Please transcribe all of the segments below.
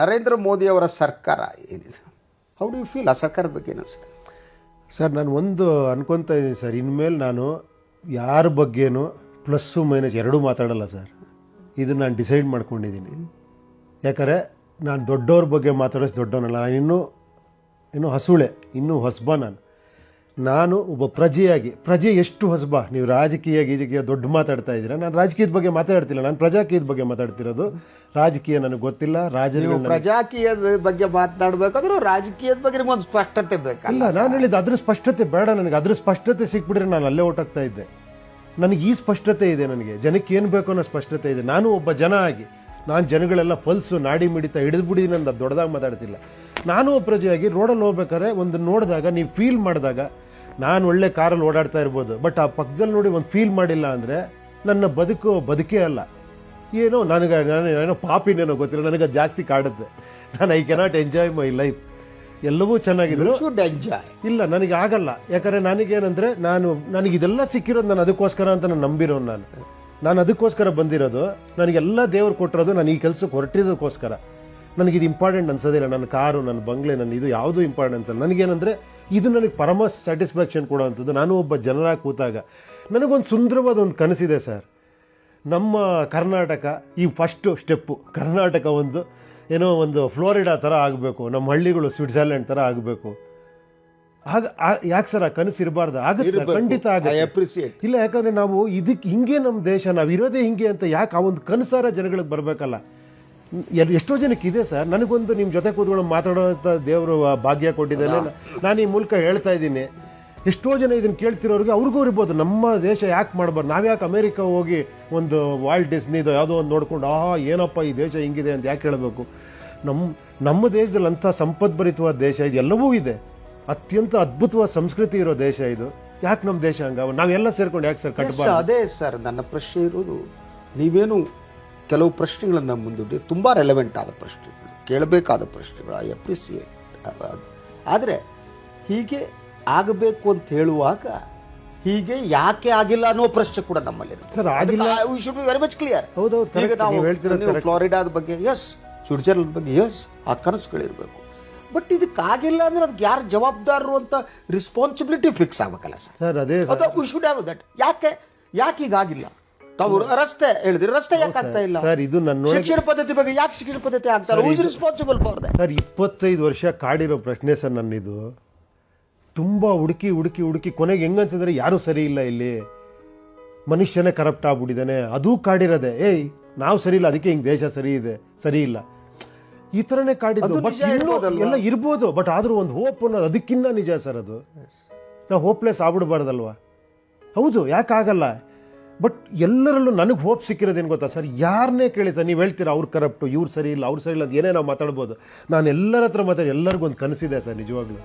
ನರೇಂದ್ರ ಮೋದಿ ಅವರ ಸರ್ಕಾರ ಏನಿದೆ, ಹೌ ಡು ಯು ಫೀಲ್? ಆ ಸರ್ಕಾರದ ಬಗ್ಗೆ ಏನಿಸುತ್ತೆ ಸರ್? ನಾನು ಒಂದು ಅನ್ಕೊತಾ ಇದ್ದೀನಿ ಸರ್, ಇನ್ಮೇಲೆ ನಾನು ಯಾರ ಬಗ್ಗೆನೂ ಪ್ಲಸ್ಸು ಮೈನಸ್ ಎರಡೂ ಮಾತಾಡಲ್ಲ ಸರ್. ಇದು ನಾನು ಡಿಸೈಡ್ ಮಾಡ್ಕೊಂಡಿದ್ದೀನಿ. ಯಾಕಂದರೆ ನಾನು ದೊಡ್ಡವ್ರ ಬಗ್ಗೆ ಮಾತಾಡೋಷ್ಟು ದೊಡ್ಡವನಲ್ಲ. ನಾನು ಇನ್ನೂ ಹಸುಳೆ, ಇನ್ನೂ ಹೊಸಬ. ನಾನು ಒಬ್ಬ ಪ್ರಜೆ ಎಷ್ಟು ಹೊಸಬ. ನೀವು ರಾಜಕೀಯ ದೊಡ್ಡ ಮಾತಾಡ್ತಾ ಇದ್ದೀರಾ. ನಾನು ರಾಜಕೀಯದ ಬಗ್ಗೆ ಮಾತಾಡ್ತಿಲ್ಲ, ನಾನು ಪ್ರಜಾಕೀಯದ ಬಗ್ಗೆ ಮಾತಾಡ್ತಿರೋದು. ರಾಜಕೀಯ ನನಗೆ ಗೊತ್ತಿಲ್ಲ. ಪ್ರಜಾಕೀಯದ ಬಗ್ಗೆ ಮಾತನಾಡಬೇಕಾದ್ರೂ ರಾಜಕೀಯದ ಬಗ್ಗೆ ನಿಮ್ಗೊಂದು ಸ್ಪಷ್ಟತೆ ಬೇಕಲ್ಲ? ನಾನು ಹೇಳಿದ್ದು ಅದ್ರ ಸ್ಪಷ್ಟತೆ ಬೇಡ ನನಗೆ. ಅದ್ರ ಸ್ಪಷ್ಟತೆ ಸಿಕ್ಬಿಟ್ರೆ ನಾನು ಅಲ್ಲೇ ಹೊರಟಾಗ್ತಾ ಇದ್ದೆ. ನನಗೆ ಈ ಸ್ಪಷ್ಟತೆ ಇದೆ, ನನಗೆ ಜನಕ್ಕೆ ಏನು ಬೇಕು ಅನ್ನೋ ಸ್ಪಷ್ಟತೆ ಇದೆ. ನಾನು ಒಬ್ಬ ಜನ ಆಗಿ ನಾನು ಜನಗಳೆಲ್ಲ ಪಲ್ಸು ನಾಡಿ ಮಿಡಿತ ಹಿಡಿದ್ಬಿಡಿ, ನಾನು ದೊಡ್ಡದಾಗಿ ಮಾತಾಡ್ತಿಲ್ಲ. ನಾನು ಒಬ್ಬ ಪ್ರಜೆಯಾಗಿ ರೋಡಲ್ಲಿ ಹೋಗ್ಬೇಕಾದ್ರೆ ಒಂದು ನೋಡಿದಾಗ, ನೀವು ಫೀಲ್ ಮಾಡಿದಾಗ, ನಾನು ಒಳ್ಳೆ ಕಾರಲ್ಲಿ ಓಡಾಡ್ತಾ ಇರ್ಬೋದು, ಬಟ್ ಆ ಪಕ್ಕದಲ್ಲಿ ನೋಡಿ ಒಂದು ಫೀಲ್ ಮಾಡಿಲ್ಲ ಅಂದರೆ ನನ್ನ ಬದುಕೇ ಅಲ್ಲ. ನಾನೇನೋ ಪಾಪಿನೇನೋ ಗೊತ್ತಿಲ್ಲ, ನನಗೆ ಅದು ಜಾಸ್ತಿ ಕಾಡುತ್ತೆ. ನಾನು I cannot enjoy my life. ಎಲ್ಲವೂ ಚೆನ್ನಾಗಿದ್ರು ಇಲ್ಲ, ನನಗೆ ಆಗಲ್ಲ. ಯಾಕಂದರೆ ನನಗೇನಂದರೆ ನನಗೆ ಇದೆಲ್ಲ ಸಿಕ್ಕಿರೋದು ನಾನು ಅದಕ್ಕೋಸ್ಕರ ಅಂತ ನಾನು ನಂಬಿರೋನು. ನಾನು ಅದಕ್ಕೋಸ್ಕರ ಬಂದಿರೋದು. ನನಗೆಲ್ಲ ದೇವ್ರು ಕೊಟ್ಟಿರೋದು ನಾನು ಈ ಕೆಲಸಕ್ಕೆ ಹೊರಟಿರೋದಕ್ಕೋಸ್ಕರ. ನನಗಿದು ಇಂಪಾರ್ಟೆಂಟ್ ಅನ್ಸೋದಿಲ್ಲ. ನನ್ನ ಕಾರು, ನನ್ನ ಬಂಗ್ಲೆ, ನನ್ನ ಇದು ಯಾವುದೂ ಇಂಪಾರ್ಟೆಂಟ್ ಅನ್ಸಲ್ಲ. ನನಗೇನಂದರೆ ಇದು ನನಗೆ ಪರಮ ಸ್ಯಾಟಿಸ್ಫ್ಯಾಕ್ಷನ್ ಕೊಡೋವಂಥದ್ದು. ನಾನು ಒಬ್ಬ ಜನರಾಗಿ ಕೂತಾಗ ನನಗೊಂದು ಸುಂದರವಾದ ಒಂದು ಕನಸಿದೆ ಸರ್. ನಮ್ಮ ಕರ್ನಾಟಕ ಈ ಫಸ್ಟು ಸ್ಟೆಪ್ಪು. ಕರ್ನಾಟಕ ಒಂದು ಫ್ಲೋರಿಡಾ ಥರ ಆಗಬೇಕು, ನಮ್ಮ ಹಳ್ಳಿಗಳು ಸ್ವಿಟ್ಜರ್ಲ್ಯಾಂಡ್ ಥರ ಆಗಬೇಕು. ಯಾಕೆ ಸರ್ ಆ ಕನಸು ಇರಬಾರ್ದು? ಆಗುತ್ತೆ, ಖಂಡಿತ ಆಗುತ್ತೆ. ಇಲ್ಲ, ಯಾಕಂದರೆ ನಾವು ಹಿಂಗೆ ನಮ್ಮ ದೇಶ, ನಾವು ಇರೋದೇ ಹಿಂಗೆ ಅಂತ ಯಾಕೆ ಆ ಒಂದು ಕನಸಾರ ಜನಗಳಿಗೆ ಬರಬೇಕಲ್ಲ? ಎಷ್ಟೋ ಜನಕ್ಕೆ ಇದೆ ಸರ್. ನನಗೊಂದು ನಿಮ್ಮ ಜೊತೆ ಕೂತ್ಕೊಂಡು ಮಾತಾಡೋಂಥ ದೇವರು ಭಾಗ್ಯ ಕೊಟ್ಟಿದ್ದಾನೆ. ನಾನು ಈ ಮೂಲಕ ಹೇಳ್ತಾ ಇದ್ದೀನಿ. ಎಷ್ಟೋ ಜನ ಇದನ್ನು ಕೇಳ್ತಿರೋರಿಗೆ ಅವ್ರಿಗೂ ಇರ್ಬೋದು, ನಮ್ಮ ದೇಶ ಯಾಕೆ ಮಾಡಬಾರ್ದು? ನಾವು ಯಾಕೆ ಅಮೇರಿಕ ಹೋಗಿ ಒಂದು ವಾಲ್ಟ್ ಡಿಸ್ನಿದು ಯಾವುದೋ ಒಂದು ನೋಡ್ಕೊಂಡು ಏನಪ್ಪ ಈ ದೇಶ ಹಿಂಗಿದೆ ಅಂತ ಯಾಕೆ ಹೇಳಬೇಕು? ನಮ್ಮ ದೇಶದಲ್ಲಿ ಅಂಥ ಸಂಪದ್ಭರಿತವಾದ ದೇಶ ಇದು, ಎಲ್ಲವೂ ಇದೆ. ಅತ್ಯಂತ ಅದ್ಭುತವಾದ ಸಂಸ್ಕೃತಿ ಇರೋ ದೇಶ ಇದು. ಯಾಕೆ ನಮ್ಮ ದೇಶ ಹಂಗ ನಾವೆಲ್ಲ ಸೇರ್ಕೊಂಡು ಯಾಕೆ ಸರ್ ಕಟ್ಟಬಾರ್ದು? ಅದೇ ಸರ್ ನನ್ನ ಪ್ರಶ್ನೆ ಇರೋದು. ನೀವೇನು ಕೆಲವು ಪ್ರಶ್ನೆಗಳನ್ನು ಮುಂದಿಟ್ಟು ತುಂಬ ರೆಲೆವೆಂಟ್ ಆದ ಪ್ರಶ್ನೆಗಳು, ಕೇಳಬೇಕಾದ ಪ್ರಶ್ನೆಗಳು, ಐ ಅಪ್ರಿಸಿಯೇಟ್. ಆದರೆ ಹೀಗೆ ಆಗಬೇಕು ಅಂತ ಹೇಳುವಾಗ ಹೀಗೆ ಯಾಕೆ ಆಗಿಲ್ಲ ಅನ್ನೋ ಪ್ರಶ್ನೆ ಕೂಡ ನಮ್ಮಲ್ಲಿ ವೆರಿ ಮಚ್ ಕ್ಲಿಯರ್. ಈಗ ನಾವು ಫ್ಲೋರಿಡಾದ ಬಗ್ಗೆ ಎಸ್, ಸ್ವಿಟ್ಜರ್ಲೆಂಡ್ ಬಗ್ಗೆ ಎಸ್, ಆ ಕನಸುಗಳಿರಬೇಕು. ಬಟ್ ಇದಕ್ಕಾಗಿಲ್ಲ ಅಂದ್ರೆ ಅದಕ್ಕೆ ಯಾರು ಜವಾಬ್ದಾರರು ಅಂತ ರೆಸ್ಪಾನ್ಸಿಬಿಲಿಟಿ ಫಿಕ್ಸ್ ಆಗಬೇಕಲ್ಲ ಸರ್? ಅದೇ ವಿ ಶುಡ್ ಹ್ಯಾವ್ ದಟ್. ಯಾಕೆ ಈಗಾಗಿಲ್ಲ? ತಾವು ರಸ್ತೆ ಹೇಳಿದ್ರಿ, ರಸ್ತೆ ಯಾಕೆ ಆಗ್ತಾ ಇಲ್ಲ ಸರ್? ಇದು ನನ್ನ ಶಿಕ್ಷಣ ಪದ್ಧತಿ ಬಗ್ಗೆ ಯಾಕೆ ಶಿಕ್ಷಣ ಪದ್ಧತಿ ಆಗ್ತಾ ಇಲ್ಲ? Who is responsible for that? Sir, 25 ವರ್ಷ ಕಾಡಿರೋ ಪ್ರಶ್ನೆ ಸರ್ ನನ್ನಿದು. ತುಂಬ ಹುಡುಕಿ ಕೊನೆಗೆ ಹೆಂಗನ್ಸಿದ್ರೆ ಯಾರೂ ಸರಿ ಇಲ್ಲ, ಇಲ್ಲಿ ಮನುಷ್ಯನೇ ಕರಪ್ಟ್ ಆಗ್ಬಿಟ್ಟಿದ್ದಾನೆ. ಅದೂ ಕಾಡಿರೋದೆ. ನಾವು ಸರಿ ಇಲ್ಲ, ಅದಕ್ಕೆ ಹಿಂಗೆ ದೇಶ ಸರಿ ಇಲ್ಲ, ಈ ಥರನೇ ಕಾಡಿದ್ದು. ಬಟ್ ಎಲ್ಲ ಇರ್ಬೋದು, ಬಟ್ ಆದರೂ ಒಂದು ಹೋಪ್ ಅನ್ನೋದು ಅದಕ್ಕಿನ್ನ ನಿಜ ಸರ್. ಅದು ನಾವು ಹೋಪ್ಲೆಸ್ ಆಗ್ಬಿಡ್ಬಾರ್ದಲ್ವಾ? ಹೌದು, ಯಾಕಾಗಲ್ಲ? ಬಟ್ ಎಲ್ಲರಲ್ಲೂ ನನಗೆ ಹೋಪ್ ಸಿಕ್ಕಿರೋದೇನು ಗೊತ್ತಾ ಸರ್? ಯಾರನ್ನೇ ಕೇಳಿ ಸರ್, ನೀವು ಹೇಳ್ತೀರಾ ಅವ್ರು ಕರಪ್ಟು, ಇವ್ರು ಸರಿ ಇಲ್ಲ ಅಂತ ಏನೇ ನಾವು ಮಾತಾಡ್ಬೋದು. ನಾನು ಎಲ್ಲರ ಹತ್ರ ಎಲ್ಲರಿಗೂ ಒಂದು ಕನಸಿದೆ ಸರ್. ನಿಜವಾಗ್ಲೂ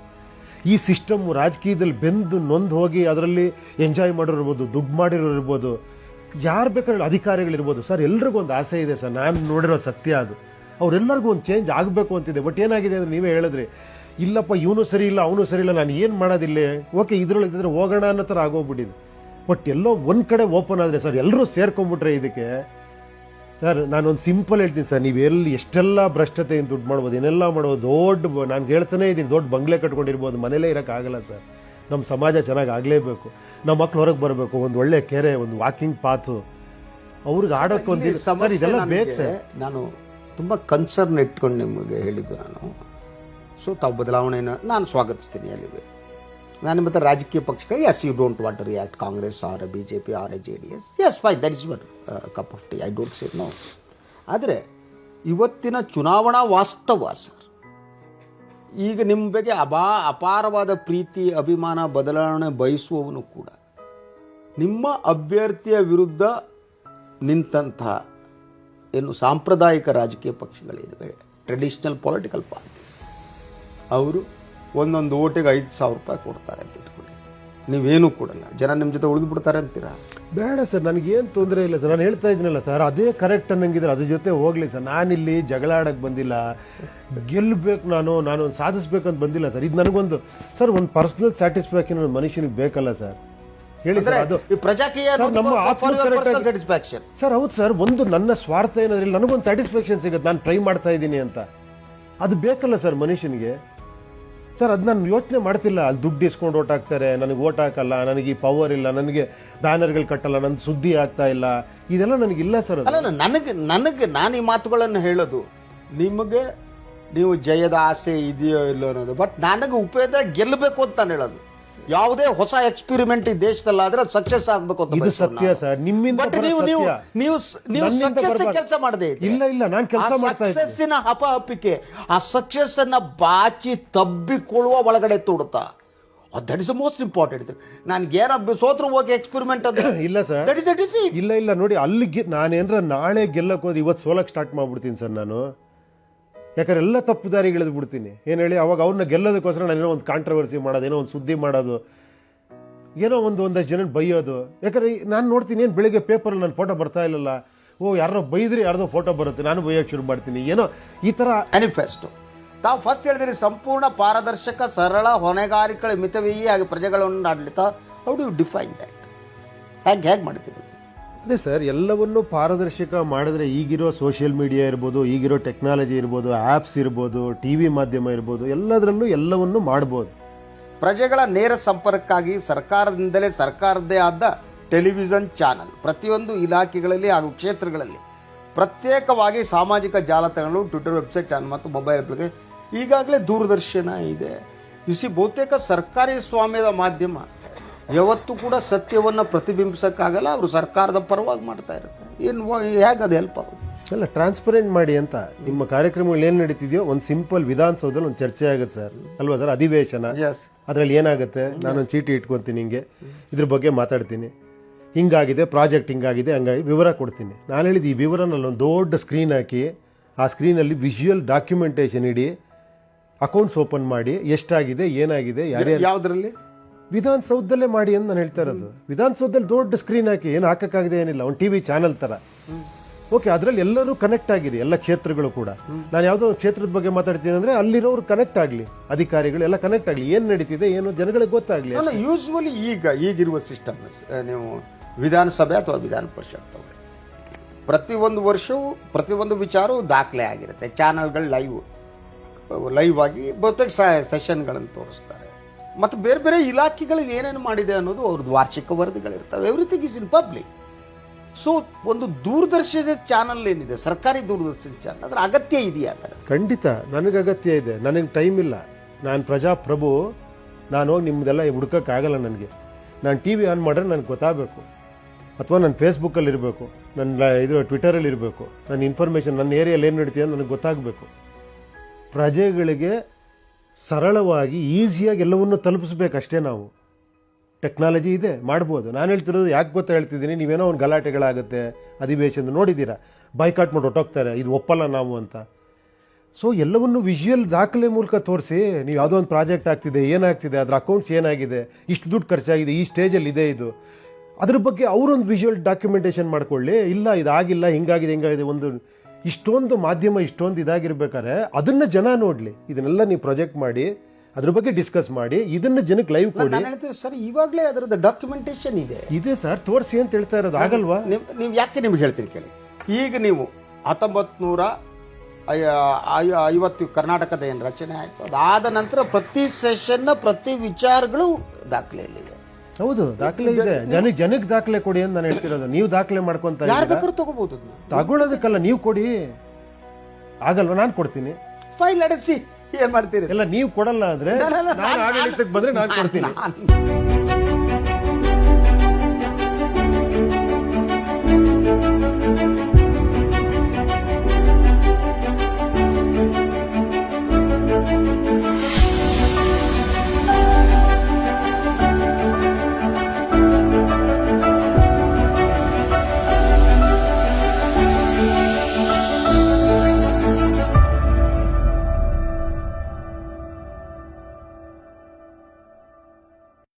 ಈ ಸಿಸ್ಟಮ್ಮು ರಾಜಕೀಯದಲ್ಲಿ ಬೆಂದು ನೊಂದು ಹೋಗಿ ಅದರಲ್ಲಿ ಎಂಜಾಯ್ ಮಾಡಿರೋರ್ಬೋದು, ದುಡ್ಡು ಮಾಡಿರೋರ್ಬೋದು, ಯಾರು ಬೇಕಾದ್ರೆ ಅಧಿಕಾರಿಗಳಿರ್ಬೋದು ಸರ್. ಎಲ್ರಿಗೂ ಒಂದು ಆಸೆ ಇದೆ ಸರ್. ನಾನು ನೋಡಿರೋ ಸತ್ಯ ಅದು. ಅವರೆಲ್ಲರಿಗೂ ಒಂದು ಚೇಂಜ್ ಆಗಬೇಕು ಅಂತಿದೆ. ಬಟ್ ಏನಾಗಿದೆ ಅಂದರೆ, ನೀವೇ ಹೇಳಿದ್ರಿ, ಇಲ್ಲಪ್ಪ ಇವನು ಸರಿ ಇಲ್ಲ, ಅವನು ಸರಿ ಇಲ್ಲ, ನಾನು ಏನು ಮಾಡೋದಿಲ್ಲ, ಓಕೆ ಇದರೊಳಗಿದ್ರೆ ಹೋಗೋಣ ಅನ್ನೋ ಥರ ಆಗೋಗ್ಬಿಟ್ಟಿದೆ. ಬಟ್ ಎಲ್ಲೋ ಒಂದು ಕಡೆ ಓಪನ್ ಆದರೆ ಸರ್, ಎಲ್ಲರೂ ಸೇರ್ಕೊಂಡ್ಬಿಟ್ರೆ ಇದಕ್ಕೆ ಸರ್, ನಾನೊಂದು ಸಿಂಪಲ್ ಹೇಳ್ತೀನಿ ಸರ್. ನೀವು ಎಷ್ಟೆಲ್ಲ ಭ್ರಷ್ಟತೆಯಿಂದ ದುಡ್ಡು ಮಾಡ್ಬೋದು, ಏನೆಲ್ಲ ಮಾಡ್ಬೋದು, ನಾನು ಹೇಳ್ತಾನೆ ಇದ್ದೀನಿ, ದೊಡ್ಡ ಬಂಗ್ಲೆ ಕಟ್ಕೊಂಡಿರ್ಬೋದು, ಮನೇಲೇ ಇರೋಕ್ಕಾಗಲ್ಲ ಸರ್. ನಮ್ಮ ಸಮಾಜ ಚೆನ್ನಾಗಿ ಆಗಲೇಬೇಕು. ನಮ್ಮ ಮಕ್ಳು ಹೊರಗೆ ಬರಬೇಕು, ಒಂದು ಒಳ್ಳೆ ಕೆರೆ, ಒಂದು ವಾಕಿಂಗ್ ಪಾತು, ಅವ್ರಿಗೆ ಆಡೋಕ್ಕೊಂದು ಸರ್, ಇದೆಲ್ಲ ಬೇಕು ಸರ್. ನಾನು ತುಂಬ ಕನ್ಸರ್ನ್ ಇಟ್ಕೊಂಡು ನಿಮಗೆ ಹೇಳಿದ್ದು ನಾನು. ಸೊ ತಾವು ಬದಲಾವಣೆಯನ್ನು ನಾನು ಸ್ವಾಗತಿಸ್ತೀನಿ. ಅಲ್ಲಿವೆ ನಾನು ಮತ್ತು ರಾಜಕೀಯ ಪಕ್ಷಗಳು yes, you don't want to react Congress or BJP or JDS, yes fine, that is your cup of tea, I don't say no. ಆದರೆ ಇವತ್ತಿನ ಚುನಾವಣಾ ವಾಸ್ತವ ಸರ್, ಈಗ ನಿಮ್ಮ ಬಗ್ಗೆ ಅಪಾರವಾದ ಪ್ರೀತಿ ಅಭಿಮಾನ ಬದಲಾವಣೆ ಬಯಸುವವನು ಕೂಡ ನಿಮ್ಮ ಅಭ್ಯರ್ಥಿಯ ವಿರುದ್ಧ ನಿಂತಹ ಏನು ಸಾಂಪ್ರದಾಯಿಕ ರಾಜಕೀಯ ಪಕ್ಷಗಳಿವೆ, ಟ್ರೆಡಿಷನಲ್ ಪೊಲಿಟಿಕಲ್ ಪಾರ್ಟೀಸ್, ಅವರು ಒಂದೊಂದು ಓಟಿಗೆ 5,000 ರೂಪಾಯಿ ಕೊಡ್ತಾರೆ ಅಂತ ಇಟ್ಕೊಳ್ಳಿ. ನೀವೇನೂ ಕೊಡಲ್ಲ, ಜನ ನಿಮ್ಮ ಜೊತೆ ಉಳಿದು ಬಿಡ್ತಾರೆ ಅಂತೀರಾ? ಬೇಡ ಸರ್, ನನಗೇನು ತೊಂದರೆ ಇಲ್ಲ ಸರ್. ನಾನು ಹೇಳ್ತಾ ಇದ್ದೀನಲ್ಲ ಸರ್, ಅದೇ ಕರೆಕ್ಟ್ ಅನ್ನಂಗಿದ್ರೆ ಅದ್ರ ಜೊತೆ ಹೋಗಲಿ ಸರ್. ನಾನಿಲ್ಲಿ ಜಗಳ ಆಡೋಕ್ಕೆ ಬಂದಿಲ್ಲ, ಗೆಲ್ಲಬೇಕು, ನಾನು ಸಾಧಿಸ್ಬೇಕಂತ ಬಂದಿಲ್ಲ ಸರ್. ಇದು ನನಗೊಂದು ಸರ್, ಒಂದು ಪರ್ಸನಲ್ ಸ್ಯಾಟಿಸ್ಫ್ಯಾಕ್ಷನ್ ಮನುಷ್ಯನಿಗೆ ಬೇಕಲ್ಲ ಸರ್. ಹೇಳಿ ಸರ್, ಅದು ಪ್ರಜಾಕೀಯ ನಮ್ಮ ಸ್ಯಾಟಿಸ್ಫ್ಯಾಕ್ಷನ್ ಸರ್. ಹೌದು ಸರ್, ಒಂದು ನನ್ನ ಸ್ವಾರ್ಥ ಏನಾದ್ರಿಲ್ಲ, ನನಗೊಂದು ಸ್ಯಾಟಿಸ್ಫ್ಯಾಕ್ಷನ್ ಸಿಗುತ್ತೆ, ನಾನು ಟ್ರೈ ಮಾಡ್ತಾ ಇದ್ದೀನಿ ಅಂತ. ಅದು ಬೇಕಲ್ಲ ಸರ್ ಮನುಷ್ಯನಿಗೆ. ಸರ್ ಅದು ನಾನು ಯೋಚನೆ ಮಾಡ್ತಿಲ್ಲ. ಅಲ್ಲಿ ದುಡ್ಡು ಇಸ್ಕೊಂಡು ಓಟ್ ಹಾಕ್ತಾರೆ, ನನಗೆ ಓಟ್ ಹಾಕಲ್ಲ, ನನಗೆ ಈ ಪವರ್ ಇಲ್ಲ, ನನಗೆ ಬ್ಯಾನರ್ಗಳು ಕಟ್ಟಲ್ಲ, ನನ್ನ ಸುದ್ದಿ ಆಗ್ತಾ ಇಲ್ಲ, ಇದೆಲ್ಲ ನನಗಿಲ್ಲ ಸರ್. ಅದು ಅಲ್ಲ ನನಗೆ ನಾನು ಈ ಮಾತುಗಳನ್ನು ಹೇಳೋದು ನಿಮಗೆ ನೀವು ಜಯದ ಆಸೆ ಇದೆಯೋ ಇಲ್ಲೋ ಅನ್ನೋದು. ಬಟ್ ನನಗೆ ಉಪೇಂದ್ರ ಗೆಲ್ಲಬೇಕು ಅಂತ ನಾನು ಹೇಳೋದು. ಯಾವುದೇ ಹೊಸ ಎಕ್ಸ್ಪೆರಿಮೆಂಟ್ ಈ ದೇಶದಲ್ಲಾದ್ರೆ ಅದು ಸಕ್ಸಸ್ ಆಗ್ಬೇಕು ಅಂತ ಇದು ಸತ್ಯ ಸರ್. ನಿಮ್ಮಿಂದ ಬಟ್ ನೀವು ಕೆಲಸ ಮಾಡದೆ ಇಲ್ಲ ನಾನು ಕೆಲಸ ಮಾಡ್ತಾ ಇದ್ದೀನಿ. ಸಕ್ಸಸ್ಸಿನ ಹಪಹಪಿಕೆ ಆ ಸಕ್ಸಸ್ ಅನ್ನ ಬಾಚಿ ತಬ್ಬಿಕೊಳ್ಳುವ ಒಳಗಡೆ ತೋಡುತ್ತಾ, that is the most important. ನನ್ಗೆ ಏನ ಸೋತ್ರ ಹೋಗಿ ಎಕ್ಸ್ಪೆರಿಮೆಂಟ್ ಅಂತ ಇಲ್ಲ sir, that is the defeat. ಇಲ್ಲ ನೋಡಿ, ಅಲ್ಲಿಗೆ ನಾನೇನ್ರ ನಾಳೆ ಗೆಲ್ಲಕ್ ಹೋದ್ರೆ ಇವತ್ತು ಸೋಲಕ್ ಸ್ಟಾರ್ಟ್ ಮಾಡ್ಬಿಡ್ತೀನಿ ಸರ್ ನಾನು. ಯಾಕಂದ್ರೆ ಎಲ್ಲ ತಪ್ಪು ದಾರಿಗಿಳಿದು ಬಿಡ್ತೀನಿ. ಏನು ಹೇಳಿ, ಅವಾಗ ಅವ್ರನ್ನ ಗೆಲ್ಲೋದಕ್ಕೋಸ್ಕರ ನಾನೇನೋ ಒಂದು ಕಾಂಟ್ರವರ್ಸಿ ಮಾಡೋದು, ಏನೋ ಒಂದು ಸುದ್ದಿ ಮಾಡೋದು, ಏನೋ ಒಂದಷ್ಟು ಜನ ಬೈಯೋದು. ಯಾಕಂದ್ರೆ ನಾನು ನೋಡ್ತೀನಿ, ಏನು ಬೆಳಿಗ್ಗೆ ಪೇಪರಲ್ಲಿ ನನ್ನ ಫೋಟೋ ಬರ್ತಾ ಇಲ್ಲಲ್ಲ, ಯಾರೋ ಬೈದ್ರೆ ಯಾರ್ದೋ ಫೋಟೋ ಬರುತ್ತೆ, ನಾನು ಬೈಯೋಕ್ಕೆ ಶುರು ಮಾಡ್ತೀನಿ, ಏನೋ ಈ ಥರ. ಮ್ಯಾನಿಫೆಸ್ಟೋ ತಾವು ಫಸ್ಟ್ ಹೇಳಿದ್ರಿ, ಸಂಪೂರ್ಣ ಪಾರದರ್ಶಕ, ಸರಳ, ಹೊಣೆಗಾರಿಕೆ, ಮಿತವ್ಯಯಿ ಹಾಗೂ ಪ್ರಜೆಗಳನ್ನು ಆಡಳಿತ. How do you define that? ಹೇಗೆ ಮಾಡ್ತೀರಿ? ಅದೇ ಸರ್, ಎಲ್ಲವನ್ನೂ ಪಾರದರ್ಶಕ ಮಾಡಿದ್ರೆ ಈಗಿರೋ ಸೋಷಿಯಲ್ ಮೀಡಿಯಾ ಇರ್ಬೋದು, ಈಗಿರೋ ಟೆಕ್ನಾಲಜಿ ಇರ್ಬೋದು, ಆ್ಯಪ್ಸ್ ಇರ್ಬೋದು, ಟಿ ವಿ ಮಾಧ್ಯಮ ಇರ್ಬೋದು, ಎಲ್ಲದರಲ್ಲೂ ಎಲ್ಲವನ್ನೂ ಮಾಡ್ಬೋದು. ಪ್ರಜೆಗಳ ನೇರ ಸಂಪರ್ಕಕ್ಕಾಗಿ ಸರ್ಕಾರದಿಂದಲೇ ಸರ್ಕಾರದ್ದೇ ಆದ ಟೆಲಿವಿಷನ್ ಚಾನಲ್, ಪ್ರತಿಯೊಂದು ಇಲಾಖೆಗಳಲ್ಲಿ ಹಾಗೂ ಕ್ಷೇತ್ರಗಳಲ್ಲಿ ಪ್ರತ್ಯೇಕವಾಗಿ ಸಾಮಾಜಿಕ ಜಾಲತಾಣಗಳು, ಟ್ವಿಟರ್, ವೆಬ್ಸೈಟ್ ಚಾನಲ್ ಮತ್ತು ಮೊಬೈಲ್ ಅಪ್ಲಿಕೇಶನ್, ಈಗಾಗಲೇ ದೂರದರ್ಶನ ಇದೆ. ಬಹುತೇಕ ಸರ್ಕಾರಿ ಸ್ವಾಮ್ಯದ ಮಾಧ್ಯಮ ಯಾವತ್ತೂ ಕೂಡ ಸತ್ಯವನ್ನು ಪ್ರತಿಬಿಂಬಿಸೋಕ್ಕಾಗಲ್ಲ. ಅವರು ಸರ್ಕಾರದ ಪರವಾಗಿ ಮಾಡ್ತಾ ಇರುತ್ತೆ. ಏನು ಹೇಗೆ ಅದು ಹೆಲ್ಪ್ ಆಗುತ್ತೆ? ಎಲ್ಲ ಟ್ರಾನ್ಸ್ಪರೆಂಟ್ ಮಾಡಿ ಅಂತ ನಿಮ್ಮ ಕಾರ್ಯಕ್ರಮಗಳು ಏನು ನಡೀತಿದೆಯೋ ಒಂದು ಸಿಂಪಲ್ ವಿಧಾನಸೌಧದಲ್ಲಿ ಒಂದು ಚರ್ಚೆ ಆಗುತ್ತೆ ಸರ್, ಅಲ್ವಾ ಸರ್? ಅಧಿವೇಶನ, ಅದರಲ್ಲಿ ಏನಾಗುತ್ತೆ, ನಾನೊಂದು ಚೀಟಿ ಇಟ್ಕೊತೀನಿ, ಹಿಂಗೆ ಇದ್ರ ಬಗ್ಗೆ ಮಾತಾಡ್ತೀನಿ, ಹಿಂಗಾಗಿದೆ ಪ್ರಾಜೆಕ್ಟ್, ಹಿಂಗಾಗಿದೆ, ಹಂಗಾಗಿ ವಿವರ ಕೊಡ್ತೀನಿ. ನಾನು ಹೇಳಿದ್ದು ಈ ವಿವರನಲ್ಲಿ ಒಂದು ದೊಡ್ಡ ಸ್ಕ್ರೀನ್ ಹಾಕಿ, ಆ ಸ್ಕ್ರೀನಲ್ಲಿ ವಿಜುವಲ್ ಡಾಕ್ಯುಮೆಂಟೇಷನ್ ಇಡಿ, ಅಕೌಂಟ್ಸ್ ಓಪನ್ ಮಾಡಿ, ಎಷ್ಟಾಗಿದೆ, ಏನಾಗಿದೆ, ಯಾವುದರಲ್ಲಿ? ವಿಧಾನಸೌಧದಲ್ಲೇ ಮಾಡಿ ಅಂತ ನಾನು ಹೇಳ್ತಾ ಇರೋದು. ವಿಧಾನಸೌಧದಲ್ಲಿ ದೊಡ್ಡ ಸ್ಕ್ರೀನ್ ಹಾಕಿ, ಏನು ಹಾಕಕ್ಕಾಗಿದೆ ಏನಿಲ್ಲ, ಒಂದು ಟಿ ವಿ ಚಾನಲ್ ಥರ. ಓಕೆ, ಅದರಲ್ಲಿ ಎಲ್ಲರೂ ಕನೆಕ್ಟ್ ಆಗಿರಿ, ಎಲ್ಲ ಕ್ಷೇತ್ರಗಳು ಕೂಡ. ನಾನು ಯಾವುದೋ ಕ್ಷೇತ್ರದ ಬಗ್ಗೆ ಮಾತಾಡ್ತೀನಿ ಅಂದರೆ ಅಲ್ಲಿರೋರು ಕನೆಕ್ಟ್ ಆಗಲಿ, ಅಧಿಕಾರಿಗಳು ಎಲ್ಲ ಕನೆಕ್ಟ್ ಆಗಲಿ, ಏನು ನಡೀತಿದೆ ಏನು ಜನಗಳಿಗೆ ಗೊತ್ತಾಗಲಿ. ಅಲ್ಲ, ಯೂಶ್ವಲಿ ಈಗಿರುವ ಸಿಸ್ಟಮ್, ನೀವು ವಿಧಾನಸಭೆ ಅಥವಾ ವಿಧಾನ ಪರಿಷತ್ ತಗೊಳ್ಳಿ, ಪ್ರತಿಯೊಂದು ವರ್ಷವೂ ಪ್ರತಿಯೊಂದು ವಿಚಾರವೂ ದಾಖಲೆ ಆಗಿರುತ್ತೆ. ಚಾನಲ್ಗಳು ಲೈವ್ ಆಗಿ ಬಹುತೇಕ ಸೆಷನ್ಗಳನ್ನು ತೋರಿಸ್ತಾರೆ. ಮತ್ತು ಬೇರೆ ಬೇರೆ ಇಲಾಖೆಗಳಿಗೆ ಏನೇನು ಮಾಡಿದೆ ಅನ್ನೋದು ಅವ್ರದ್ದು ವಾರ್ಷಿಕ ವರದಿಗಳಿರ್ತವೆ. Everything is in public. So ಒಂದು ದೂರದರ್ಶನ ಚಾನಲ್ ಏನಿದೆ, ಸರ್ಕಾರಿ ದೂರದರ್ಶನ ಚಾನಲ್, ಅದರ ಅಗತ್ಯ ಇದೆಯಾ? ಆ ಥರ ಖಂಡಿತ ನನಗೆ ಅಗತ್ಯ ಇದೆ. ನನಗೆ ಟೈಮ್ ಇಲ್ಲ, ನಾನು ಪ್ರಜಾಪ್ರಭು, ನಾನು ಹೋಗಿ ನಿಮ್ಮದೆಲ್ಲ ಹುಡ್ಕೋಕ್ಕಾಗಲ್ಲ ನನಗೆ. ನಾನು ಟಿ ವಿ ಆನ್ ಮಾಡಿದ್ರೆ ನನಗೆ ಗೊತ್ತಾಗಬೇಕು, ಅಥವಾ ನನ್ನ ಫೇಸ್ಬುಕ್ಕಲ್ಲಿ ಇರಬೇಕು, ನನ್ನ ಟ್ವಿಟರಲ್ಲಿ ಇರಬೇಕು, ನನ್ನ ಇನ್ಫಾರ್ಮೇಷನ್ ನನ್ನ ಏರಿಯಲ್ಲಿ ಏನು ನಡೀತಿದೆ ಅಂತ ನನಗೆ ಗೊತ್ತಾಗಬೇಕು. ಪ್ರಜೆಗಳಿಗೆ ಸರಳವಾಗಿ ಈಸಿಯಾಗಿ ಎಲ್ಲವನ್ನೂ ತಲುಪಿಸ್ಬೇಕಷ್ಟೇ. ನಾವು ಟೆಕ್ನಾಲಜಿ ಇದೆ, ಮಾಡ್ಬೋದು. ನಾನು ಹೇಳ್ತಿರೋದು ಯಾಕೆ ಗೊತ್ತಾ ಹೇಳ್ತಿದ್ದೀನಿ, ನೀವೇನೋ ಒಂದು ಗಲಾಟೆಗಳಾಗುತ್ತೆ, ಅಧಿವೇಶನ ನೋಡಿದ್ದೀರಾ, ಬೈಕಾಟ್ ಮಾಡಿ ಹೊಟ್ಟೋಗ್ತಾರೆ, ಇದು ಒಪ್ಪಲ್ಲ ನಾವು ಅಂತ. ಸೊ ಎಲ್ಲವನ್ನು ವಿಜುವಲ್ ದಾಖಲೆ ಮೂಲಕ ತೋರಿಸಿ, ನೀವು ಯಾವುದೋ ಒಂದು ಪ್ರಾಜೆಕ್ಟ್ ಆಗ್ತಿದೆ, ಏನಾಗ್ತಿದೆ, ಅದರ ಅಕೌಂಟ್ಸ್ ಏನಾಗಿದೆ, ಇಷ್ಟು ದುಡ್ಡು ಖರ್ಚಾಗಿದೆ, ಈ ಸ್ಟೇಜಲ್ಲಿ ಇದೆ, ಇದು ಅದ್ರ ಬಗ್ಗೆ ಅವರೊಂದು ವಿಜುವಲ್ ಡಾಕ್ಯುಮೆಂಟೇಷನ್ ಮಾಡ್ಕೊಳ್ಳಿ. ಇಲ್ಲ ಇದಾಗಿಲ್ಲ, ಹಿಂಗಾಗಿದೆ, ಒಂದು ಇಷ್ಟೊಂದು ಮಾಧ್ಯಮ ಇಷ್ಟೊಂದು ಇದಾಗಿರ್ಬೇಕಾದ್ರೆ ಅದನ್ನ ಜನ ನೋಡಲಿ. ಇದನ್ನೆಲ್ಲ ನೀವು ಪ್ರೊಜೆಕ್ಟ್ ಮಾಡಿ, ಅದ್ರ ಬಗ್ಗೆ ಡಿಸ್ಕಸ್ ಮಾಡಿ, ಇದನ್ನ ಜನಕ್ಕೆ ಲೈವ್ ಕೊಡಿ. ನಾನು ಹೇಳ್ತೀವಿ ಸರ್, ಇವಾಗಲೇ ಅದರದ್ದು ಡಾಕ್ಯುಮೆಂಟೇಷನ್ ಇದೆ ಸರ್, ತೋರಿಸಿ ಅಂತ ಹೇಳ್ತಾ ಇರೋದು. ಆಗಲ್ವಾ? ನೀವು ಯಾಕೆ ನಿಮ್ಗೆ ಹೇಳ್ತೀನಿ ಕೇಳಿ. ಈಗ ನೀವು 1950 ಕರ್ನಾಟಕದ ಏನು ರಚನೆ ಆಯಿತು, ಅದಾದ ನಂತರ ಪ್ರತಿ ಸೆಷನ್ನ ಪ್ರತಿ ವಿಚಾರಗಳು ದಾಖಲೆಯಲ್ಲಿವೆ. ಹೌದು, ದಾಖಲೆ ಇದೆ. ಜನಕ್ಕೆ ದಾಖಲೆ ಕೊಡಿ ಅಂತ ನಾನು ಹೇಳ್ತಿರೋದು. ನೀವು ದಾಖಲೆ ಮಾಡ್ಕೊಂತ ಯಾರು ಬೇಕಾದ್ರೂ ತಗೋಬಹುದು. ತಗೊಳ್ಳೋದಕ್ಕಲ್ಲ, ನೀವು ಕೊಡಿ. ಆಗಲ್ವಾ? ನಾನು ಕೊಡ್ತೀನಿ. ಫೈಲ್ ನಡೆಸಿ ಏನ್ ಮಾಡ್ತೀರಿ? ಎಲ್ಲ ನೀವು ಕೊಡಲ್ಲ ಅಂದ್ರೆ ನಾನು ಆಡಳಿತಕ್ಕೆ ಬಂದ್ರೆ ನಾನು ಕೊಡ್ತೀನಿ.